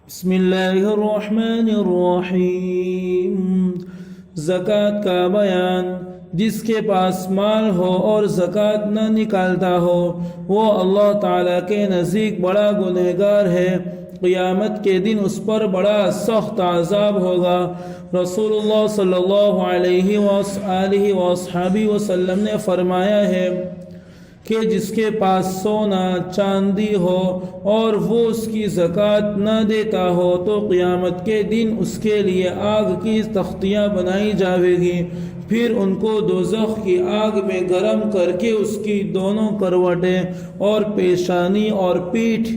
بسم اللہ الرحمن الرحیم۔ زکوٰۃ کا بیان۔ جس کے پاس مال ہو اور زکوٰۃ نہ نکالتا ہو وہ اللہ تعالیٰ کے نزدیک بڑا گنہگار ہے۔ قیامت کے دن اس پر بڑا سخت عذاب ہوگا۔ رسول اللہ صلی اللہ علیہ وآلہ وصحبہ وسلم نے فرمایا ہے کہ جس کے پاس سونا چاندی ہو اور وہ اس کی زکوٰۃ نہ دیتا ہو تو قیامت کے دن اس کے لیے آگ کی تختیاں بنائی جاوے گی، پھر ان کو دوزخ کی آگ میں گرم کر کے اس کی دونوں کروٹیں اور پیشانی اور پیٹھ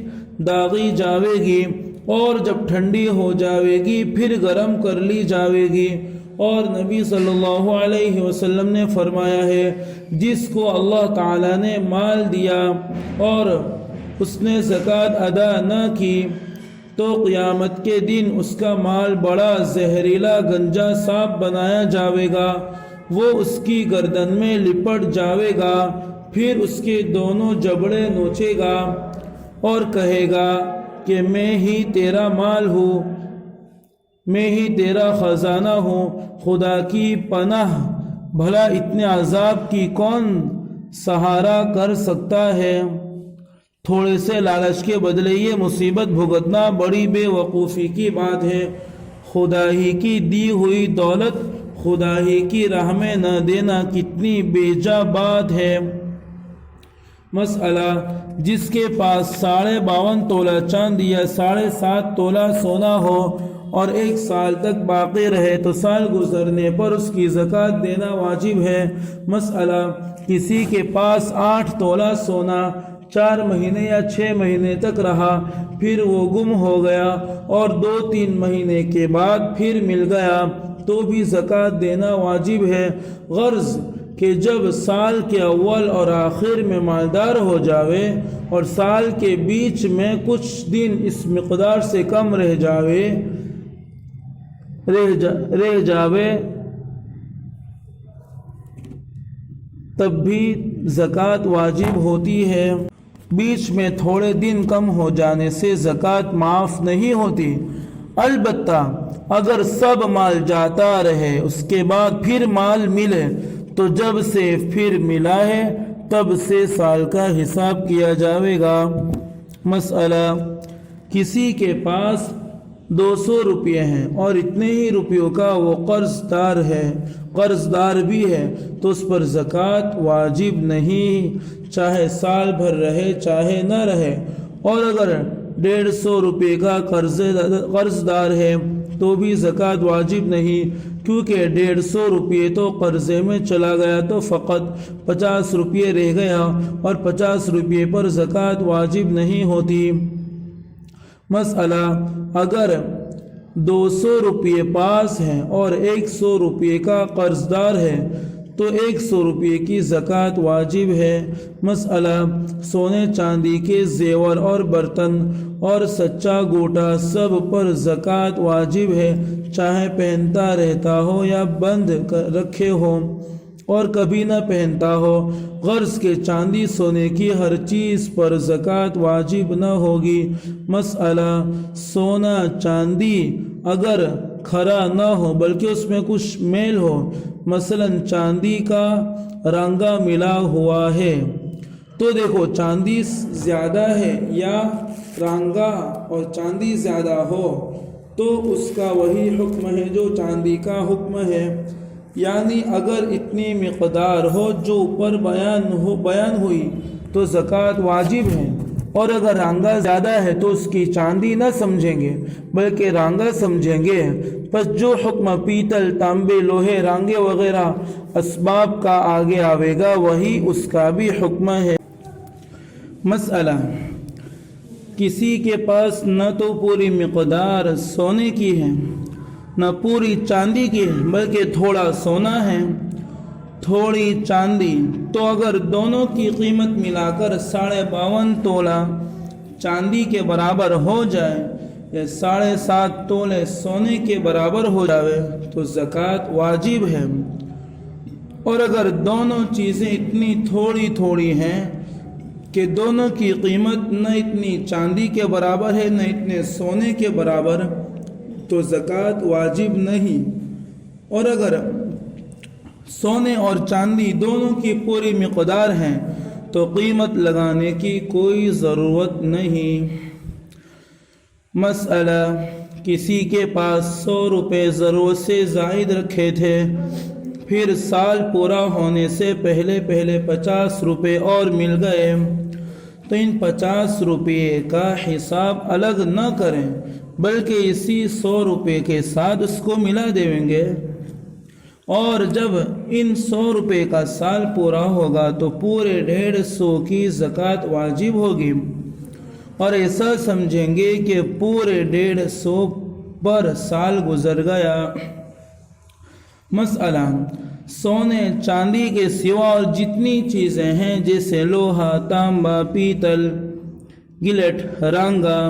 داغی جاوے گی، اور جب ٹھنڈی ہو جاوے گی پھر گرم کر لی جاوے گی۔ اور نبی صلی اللہ علیہ وسلم نے فرمایا ہے جس کو اللہ تعالیٰ نے مال دیا اور اس نے زکوٰۃ ادا نہ کی تو قیامت کے دن اس کا مال بڑا زہریلا گنجا سانپ بنایا جاوے گا، وہ اس کی گردن میں لپٹ جاوے گا، پھر اس کے دونوں جبڑے نوچے گا اور کہے گا کہ میں ہی تیرا مال ہوں، میں ہی تیرا خزانہ ہوں۔ خدا کی پناہ، بھلا اتنے عذاب کی کون سہارا کر سکتا ہے؟ تھوڑے سے لالچ کے بدلے یہ مصیبت بھگتنا بڑی بے وقوفی کی بات ہے۔ خدا ہی کی دی ہوئی دولت خدا ہی کی راہ میں نہ دینا کتنی بیجا بات ہے۔ مسئلہ: جس کے پاس 52.5 تولہ چاندی یا 7.5 تولہ سونا ہو اور 1 سال تک باقی رہے تو سال گزرنے پر اس کی زکوٰۃ دینا واجب ہے۔ مسئلہ: کسی کے پاس 8 تولہ سونا 4 مہینے یا 6 مہینے تک رہا، پھر وہ گم ہو گیا اور 2-3 مہینے کے بعد پھر مل گیا تو بھی زکوٰۃ دینا واجب ہے، غرض کہ جب سال کے اول اور آخر میں مالدار ہو جاوے اور سال کے بیچ میں کچھ دن اس مقدار سے کم رہ جاوے تب بھی زکوٰۃ واجب ہوتی ہے۔ بیچ میں تھوڑے دن کم ہو جانے سے زکوٰۃ معاف نہیں ہوتی، البتہ اگر سب مال جاتا رہے اس کے بعد پھر مال ملے تو جب سے پھر ملا ہے تب سے سال کا حساب کیا جاوے گا۔ مسئلہ: کسی کے پاس 200 روپے ہیں اور اتنے ہی روپیوں کا وہ قرض دار بھی ہے تو اس پر زکوٰۃ واجب نہیں، چاہے سال بھر رہے چاہے نہ رہے، اور اگر 150 روپے کا قرض دار ہے تو بھی زکوٰۃ واجب نہیں، کیونکہ 150 روپے تو قرضے میں چلا گیا تو فقط 50 روپے رہ گیا اور 50 روپے پر زکوٰۃ واجب نہیں ہوتی۔ مسئلہ: اگر 200 روپے پاس ہیں اور 100 روپے کا قرض دار ہے تو 100 روپے کی زکوٰۃ واجب ہے۔ مسئلہ: سونے چاندی کے زیور اور برتن اور سچا گوٹا سب پر زکوٰۃ واجب ہے، چاہے پہنتا رہتا ہو یا بند رکھے ہو اور کبھی نہ پہنتا ہو، غرض کہ چاندی سونے کی ہر چیز پر زکوٰۃ واجب نہ ہوگی۔ مسئلہ: سونا چاندی اگر کھرا نہ ہو بلکہ اس میں کچھ میل ہو، مثلا چاندی کا رنگا ملا ہوا ہے، تو دیکھو چاندی زیادہ ہے یا رنگا اور چاندی زیادہ ہو تو اس کا وہی حکم ہے جو چاندی کا حکم ہے، یعنی اگر اتنی مقدار ہو جو اوپر بیان ہوئی تو زکوٰۃ واجب ہے، اور اگر رانگا زیادہ ہے تو اس کی چاندی نہ سمجھیں گے بلکہ رانگا سمجھیں گے، پس جو حکم پیتل، تانبے، لوہے، رانگے وغیرہ اسباب کا آگے آوے گا وہی اس کا بھی حکم ہے۔ مسئلہ: کسی کے پاس نہ تو پوری مقدار سونے کی ہے نہ پوری چاندی کی ہے بلکہ تھوڑا سونا ہے تھوڑی چاندی، تو اگر دونوں کی قیمت ملا کر 52.5 تولہ چاندی کے برابر ہو جائے یا 7.5 تولے سونے کے برابر ہو جائے تو زکوٰۃ واجب ہے، اور اگر دونوں چیزیں اتنی تھوڑی ہیں کہ دونوں کی قیمت نہ اتنی چاندی کے برابر ہے نہ اتنے سونے کے برابر، تو زکوٰۃ واجب نہیں۔ اور اگر سونے اور چاندی دونوں کی پوری مقدار ہیں تو قیمت لگانے کی کوئی ضرورت نہیں۔ مسئلہ: کسی کے پاس 100 روپے ضرورت سے زائد رکھے تھے، پھر سال پورا ہونے سے پہلے 50 روپے اور مل گئے، تو ان 50 روپے کا حساب الگ نہ کریں بلکہ اسی 100 روپے کے ساتھ اس کو ملا دیں گے، اور جب ان 100 روپے کا سال پورا ہوگا تو پورے 150 کی زکوٰۃ واجب ہوگی، اور ایسا سمجھیں گے کہ پورے 150 پر سال گزر گیا۔ مسئلہ: سونے چاندی کے سوا اور جتنی چیزیں ہیں جیسے لوہا، تانبا، پیتل، گلٹ، رانگا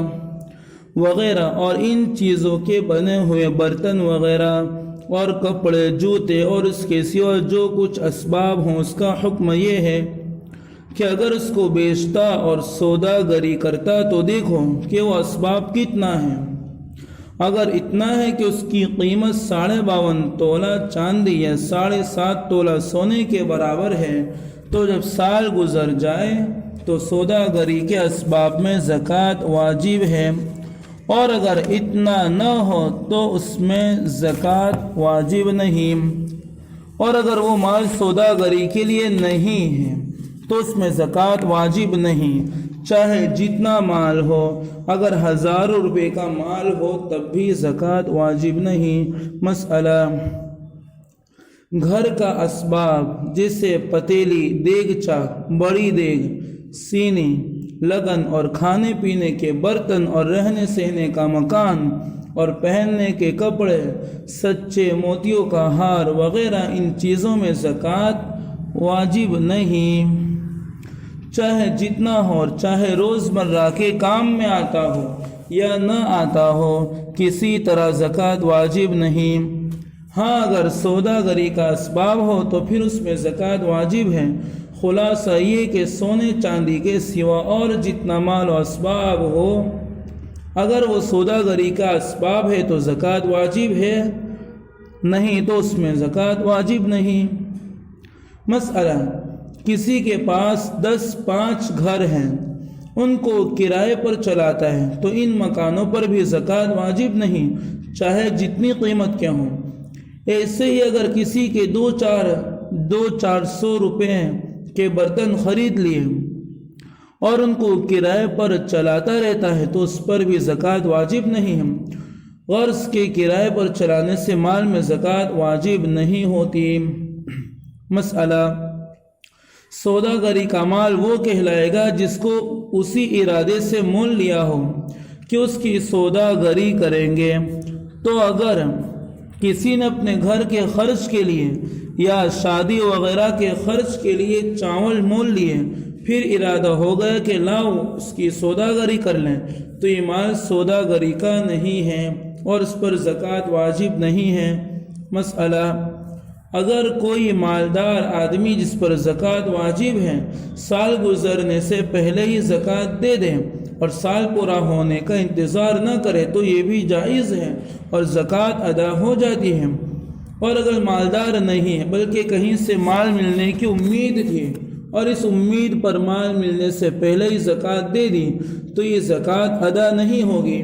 وغیرہ اور ان چیزوں کے بنے ہوئے برتن وغیرہ اور کپڑے، جوتے اور اس کے سوا جو کچھ اسباب ہوں، اس کا حکم یہ ہے کہ اگر اس کو بیچتا اور سوداگری کرتا تو دیکھو کہ وہ اسباب کتنا ہے۔ اگر اتنا ہے کہ اس کی قیمت 52.5 تولہ چاندی یا 7.5 تولہ سونے کے برابر ہے، تو جب سال گزر جائے تو سوداگری کے اسباب میں زکوٰۃ واجب ہے، اور اگر اتنا نہ ہو تو اس میں زکوٰۃ واجب نہیں، اور اگر وہ مال سوداگری کے لیے نہیں ہے تو اس میں زکوٰۃ واجب نہیں، چاہے جتنا مال ہو۔ اگر ہزاروں روپے کا مال ہو تب بھی زکوٰۃ واجب نہیں۔ مسئلہ: گھر کا اسباب جیسے پتیلی، دیگچا، بڑی دیگ، سینی، لگن اور کھانے پینے کے برتن اور رہنے سہنے کا مکان اور پہننے کے کپڑے، سچے موتیوں کا ہار وغیرہ، ان چیزوں میں زکوٰۃ واجب نہیں، چاہے جتنا ہو اور چاہے روزمرہ کے کام میں آتا ہو یا نہ آتا ہو، کسی طرح زکوٰۃ واجب نہیں۔ ہاں اگر سوداگری کا اسباب ہو تو پھر اس میں زکوٰۃ واجب ہے۔ خلاصہ یہ کہ سونے چاندی کے سوا اور جتنا مال و اسباب ہو، اگر وہ سوداگری کا اسباب ہے تو زکوٰۃ واجب ہے، نہیں تو اس میں زکوٰۃ واجب نہیں۔ مسئلہ: کسی کے پاس 5 گھر ہیں، ان کو کرائے پر چلاتا ہے، تو ان مکانوں پر بھی زکوٰۃ واجب نہیں، چاہے جتنی قیمت کے ہوں۔ ایسے ہی اگر کسی کے 200-400 روپے کے برتن خرید لیے اور ان کو کرائے پر چلاتا رہتا ہے تو اس پر بھی زکوٰۃ واجب نہیں ہے۔ غرض کے کرائے پر چلانے سے مال میں زکوٰۃ واجب نہیں ہوتی۔ مسئلہ: سوداگری کا مال وہ کہلائے گا جس کو اسی ارادے سے مول لیا ہو کہ اس کی سوداگری کریں گے۔ تو اگر کسی نے اپنے گھر کے خرچ کے لیے یا شادی وغیرہ کے خرچ کے لیے چاول مول لیے، پھر ارادہ ہو گیا کہ لاؤ اس کی سوداگری کر لیں، تو یہ مال سوداگری کا نہیں ہے اور اس پر زکوٰۃ واجب نہیں ہے۔ مسئلہ: اگر کوئی مالدار آدمی جس پر زکوٰۃ واجب ہے سال گزرنے سے پہلے ہی زکوٰۃ دے دے اور سال پورا ہونے کا انتظار نہ کرے تو یہ بھی جائز ہے اور زکوٰۃ ادا ہو جاتی ہے۔ اور اگر مالدار نہیں ہے بلکہ کہیں سے مال ملنے کی امید تھی اور اس امید پر مال ملنے سے پہلے ہی زکوٰۃ دے دی تو یہ زکوٰۃ ادا نہیں ہوگی۔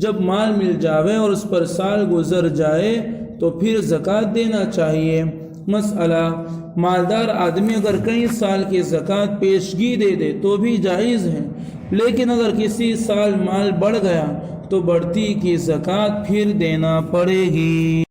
جب مال مل جاوے اور اس پر سال گزر جائے تو پھر زکوٰۃ دینا چاہیے۔ مسئلہ: مالدار آدمی اگر کئی سال کی زکوٰۃ پیشگی دے دے تو بھی جائز ہے، لیکن اگر کسی سال مال بڑھ گیا تو بڑھتی کی زکوٰۃ پھر دینا پڑے گی۔